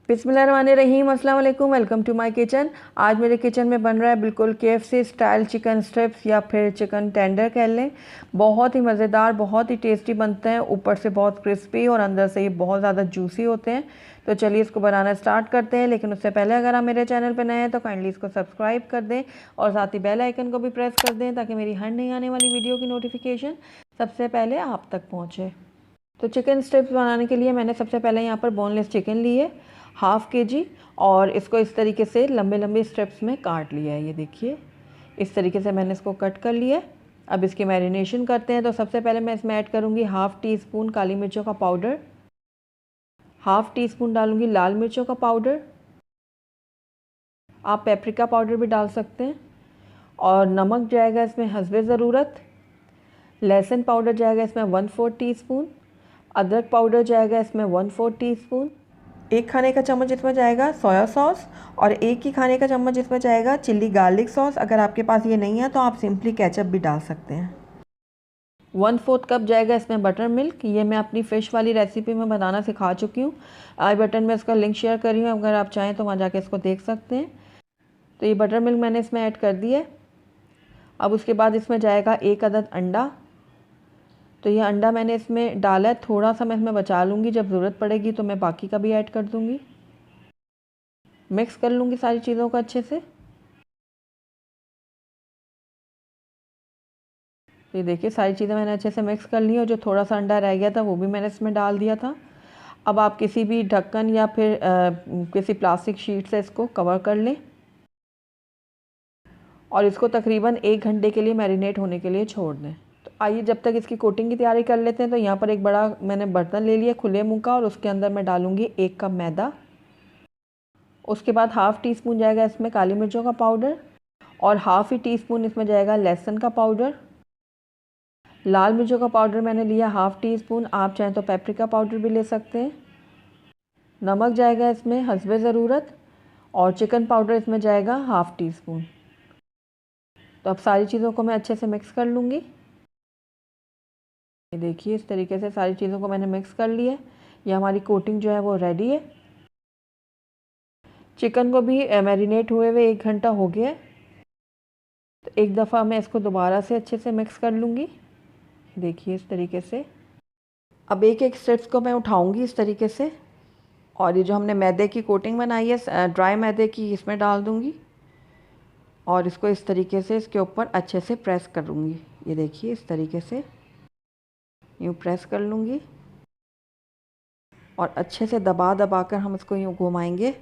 बिस्मिल्लाहिर्रहमानिर्रहीम, अस्सलाम वालेकुम। Welcome to my kitchen. आज मेरे किचन में बन रहा है बिल्कुल KFC स्टाइल चिकन स्ट्रिप्स या फिर चिकन टेंडर कह लें। बहुत ही मज़ेदार, बहुत ही टेस्टी बनते हैं। ऊपर से बहुत क्रिस्पी और अंदर से ये बहुत ज़्यादा जूसी होते हैं। तो चलिए इसको बनाना स्टार्ट करते हैं। लेकिन उससे पहले अगर आप मेरे चैनल पर नए हैं तो काइंडली इसको सब्सक्राइब कर दें और साथ ही बेल आइकन को भी प्रेस कर दें ताकि मेरी हर नई आने वाली वीडियो की नोटिफिकेशन सबसे पहले आप तक पहुँचे। तो चिकन स्ट्रिप्स बनाने के लिए मैंने सबसे पहले यहाँ पर बोनलेस चिकन ली है ½ kg और इसको इस तरीके से लंबे लंबे स्ट्रिप्स में काट लिया है। ये देखिए इस तरीके से मैंने इसको कट कर लिया है। अब इसकी मैरिनेशन करते हैं। तो सबसे पहले मैं इसमें ऐड करूँगी ½ टीस्पून काली मिर्चों का पाउडर, ½ टीस्पून डालूँगी लाल मिर्चों का पाउडर, आप पेपरिका पाउडर भी डाल सकते हैं, और नमक जाएगा इसमें हस्बे ज़रूरत। लहसुन पाउडर जाएगा इसमें 1/4 टीस्पून, अदरक पाउडर जाएगा इसमें 1/4 टीस्पून, 1 खाने का चम्मच इसमें जाएगा सोया सॉस और 1 ही खाने का चम्मच इसमें जाएगा चिल्ली गार्लिक सॉस। अगर आपके पास ये नहीं है तो आप सिंपली केचप भी डाल सकते हैं। 1/4 कप जाएगा इसमें बटर मिल्क। ये मैं अपनी फ़िश वाली रेसिपी में बनाना सिखा चुकी हूँ। आई बटन में इसका लिंक शेयर करी हूँ, अगर आप चाहें तो वहाँ जाके इसको देख सकते हैं। तो ये बटर मिल्क मैंने इसमें ऐड कर दी है। अब उसके बाद इसमें जाएगा 1 अदद अंडा। तो ये अंडा मैंने इसमें डाला है, थोड़ा सा मैं इसमें बचा लूँगी, जब ज़रूरत पड़ेगी तो मैं बाकी का भी ऐड कर दूँगी। मिक्स कर लूँगी सारी चीज़ों को अच्छे से। ये देखिए सारी चीज़ें मैंने अच्छे से मिक्स कर ली और जो थोड़ा सा अंडा रह गया था वो भी मैंने इसमें डाल दिया था। अब आप किसी भी ढक्कन या फिर किसी प्लास्टिक शीट से इसको कवर कर लें और इसको तकरीबन 1 घंटे के लिए मैरिनेट होने के लिए छोड़ दें। तो आइए जब तक इसकी कोटिंग की तैयारी कर लेते हैं। तो यहाँ पर एक बड़ा मैंने बर्तन ले लिया खुले मुँह का और उसके अंदर मैं डालूँगी 1 कप मैदा। उसके बाद ½ टीस्पून जाएगा इसमें काली मिर्चों का पाउडर और ½ ही टीस्पून इसमें जाएगा लहसुन का पाउडर। लाल मिर्चों का पाउडर मैंने लिया ½ टीस्पून, आप चाहें तो पेपरिका पाउडर भी ले सकते हैं। नमक जाएगा इसमें हस्बे ज़रूरत और चिकन पाउडर इसमें जाएगा ½ टीस्पून। तो अब सारी चीज़ों को मैं अच्छे से मिक्स कर लूँगी। ये देखिए इस तरीके से सारी चीज़ों को मैंने मिक्स कर लिया है। ये हमारी कोटिंग जो है वो रेडी है। चिकन को भी मैरिनेट हुए हुए 1 घंटा हो गया है। तो एक दफ़ा मैं इसको दोबारा से अच्छे से मिक्स कर लूँगी। देखिए इस तरीके से। अब एक एक स्ट्रिप्स को मैं उठाऊँगी इस तरीके से और ये जो हमने मैदे की कोटिंग बनाई है ड्राई मैदे की, इसमें डाल दूँगी और इसको इस तरीके से इसके ऊपर अच्छे से प्रेस करूँगी। ये देखिए इस तरीके से यूँ प्रेस कर लूँगी और अच्छे से दबा दबा कर हम इसको यूँ घुमाएंगे।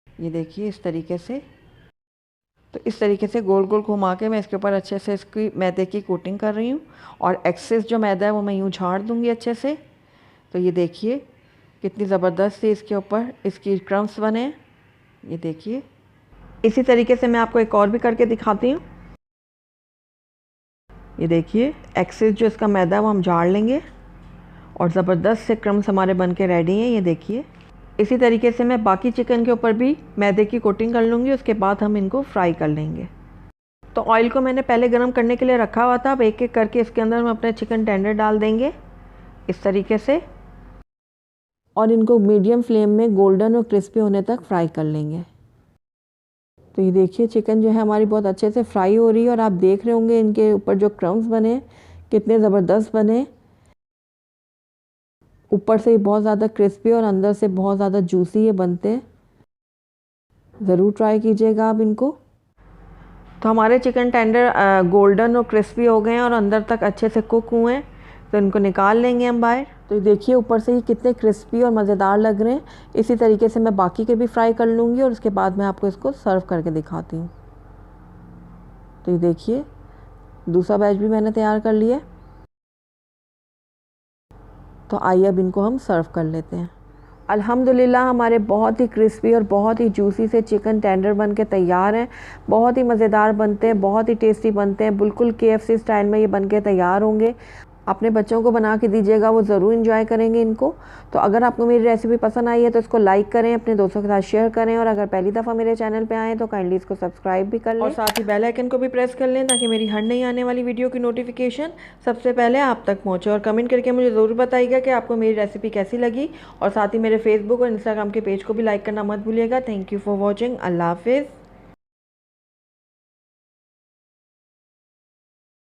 ये देखिए इस तरीके से। तो इस तरीके से गोल गोल घुमा के मैं इसके ऊपर अच्छे से इसकी मैदे की कोटिंग कर रही हूँ और एक्सेस जो मैदा है वो मैं यूँ झाड़ दूँगी अच्छे से। तो ये देखिए कितनी ज़बरदस्त सी इसके ऊपर इसकी क्रम्स बने हैं। ये देखिए इसी तरीके से मैं आपको एक और भी करके दिखाती हूँ। ये देखिए एक्सेस जो इसका मैदा है वो हम झाड़ लेंगे और ज़बरदस्त से क्रम्स हमारे बन के रेडी हैं। ये देखिए इसी तरीके से मैं बाकी चिकन के ऊपर भी मैदे की कोटिंग कर लूँगी। उसके बाद हम इनको फ्राई कर लेंगे। तो ऑयल को मैंने पहले गरम करने के लिए रखा हुआ था। अब एक एक करके इसके अंदर हम अपने चिकन टेंडर डाल देंगे इस तरीके से और इनको मीडियम फ्लेम में गोल्डन और क्रिस्पी होने तक फ्राई कर लेंगे। तो ये देखिए चिकन जो है हमारी बहुत अच्छे से फ्राई हो रही है और आप देख रहे होंगे इनके ऊपर जो क्रम्स बने कितने ज़बरदस्त बने। ऊपर से ये बहुत ज़्यादा क्रिस्पी और अंदर से बहुत ज़्यादा जूसी ये बनते हैं। ज़रूर ट्राई कीजिएगा आप इनको। तो हमारे चिकन टेंडर गोल्डन और क्रिस्पी हो गए हैं और अंदर तक अच्छे से कुक हुए हैं। तो इनको निकाल लेंगे हम बाहर। तो देखिए ऊपर से ये कितने क्रिस्पी और मज़ेदार लग रहे हैं। इसी तरीके से मैं बाकी के भी फ्राई कर लूँगी और उसके बाद मैं आपको इसको सर्व करके दिखाती हूँ। तो ये देखिए दूसरा बैच भी मैंने तैयार कर लिया। तो आइए अब इनको हम सर्व कर लेते हैं। अल्हम्दुलिल्लाह हमारे बहुत ही क्रिस्पी और बहुत ही जूसी से चिकन टेंडर बन के तैयार हैं। बहुत ही मज़ेदार बनते हैं, बहुत ही टेस्टी बनते हैं। बिल्कुल KFC स्टाइल में ये बन के तैयार होंगे। अपने बच्चों को बना के दीजिएगा, वो ज़रूर इंजॉय करेंगे इनको। तो अगर आपको मेरी रेसिपी पसंद आई है तो इसको लाइक करें, अपने दोस्तों के साथ शेयर करें, और अगर पहली दफ़ा मेरे चैनल पे आएँ तो काइंडली इसको सब्सक्राइब भी कर लें और साथ ही बेल आइकन को भी प्रेस कर लें ताकि मेरी हर नई आने वाली वीडियो की नोटिफिकेशन सबसे पहले आप तक पहुँचे। और कमेंट करके मुझे ज़रूर बताइएगा कि आपको मेरी रेसिपी कैसी लगी, और साथ ही मेरे फेसबुक और इंस्टाग्राम के पेज को भी लाइक करना मत भूलिएगा। Thank you for watching. अल्लाह हाफिज़।